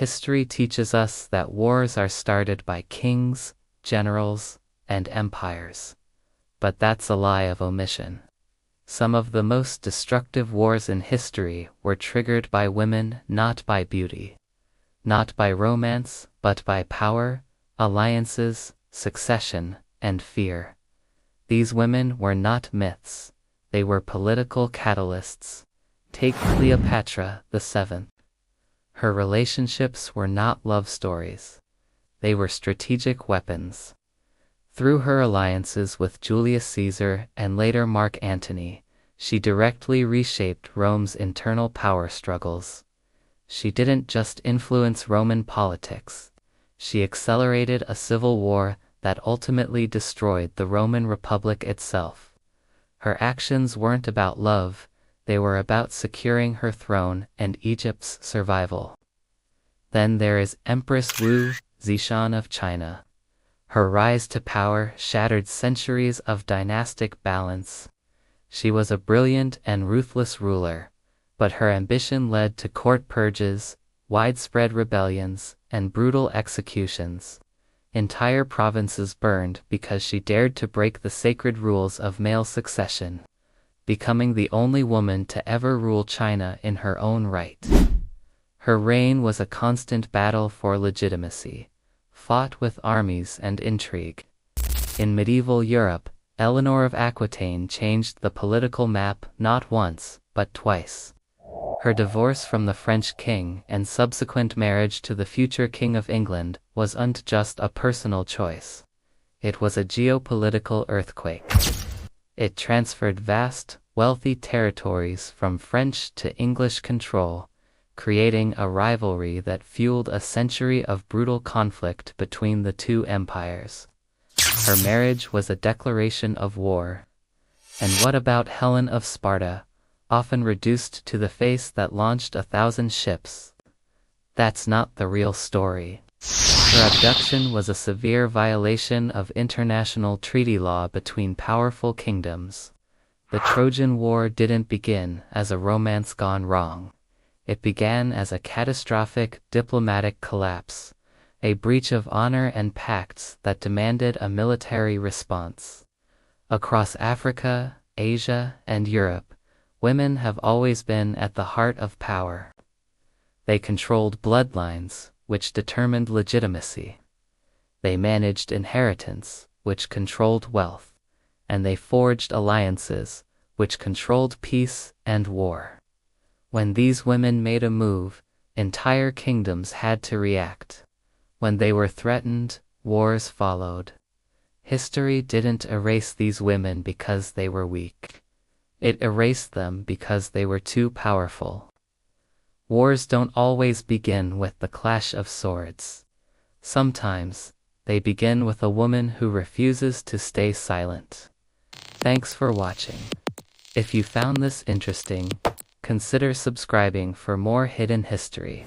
history teaches us that wars are started by kings, generals, and empires. But that's a lie of omission. Some of the most destructive wars in history were triggered by women, not by beauty. Not by romance, but by power, alliances, succession, and fear. These women were not myths. They were political catalysts. Take Cleopatra VII. Her relationships were not love stories. They were strategic weapons. Through her alliances with Julius Caesar and later Mark Antony, she directly reshaped Rome's internal power struggles. She didn't just influence Roman politics. She accelerated a civil war that ultimately destroyed the Roman Republic itself. Her actions weren't about love, they were about securing her throne and Egypt's survival. Then there is Empress Wu Zetian of China. Her rise to power shattered centuries of dynastic balance. She was a brilliant and ruthless ruler, but her ambition led to court purges, widespread rebellions, and brutal executions. Entire provinces burned because she dared to break the sacred rules of male succession, becoming the only woman to ever rule China in her own right. Her reign was a constant battle for legitimacy, fought with armies and intrigue. In medieval Europe, Eleanor of Aquitaine changed the political map not once, but twice. Her divorce from the French king and subsequent marriage to the future King of England wasn't just a personal choice. It was a geopolitical earthquake. It transferred vast, wealthy territories from French to English control, creating a rivalry that fueled a century of brutal conflict between the two empires. Her marriage was a declaration of war. And what about Helen of Sparta, often reduced to the face that launched 1,000 ships? That's not the real story. Her abduction was a severe violation of international treaty law between powerful kingdoms. The Trojan War didn't begin as a romance gone wrong. It began as a catastrophic diplomatic collapse, a breach of honor and pacts that demanded a military response. Across Africa, Asia, and Europe, women have always been at the heart of power. They controlled bloodlines, which determined legitimacy. They managed inheritance, which controlled wealth. And they forged alliances, which controlled peace and war. When these women made a move, entire kingdoms had to react. When they were threatened, wars followed. History didn't erase these women because they were weak. It erased them because they were too powerful. Wars don't always begin with the clash of swords. Sometimes, they begin with a woman who refuses to stay silent. Thanks for watching. If you found this interesting, consider subscribing for more hidden history.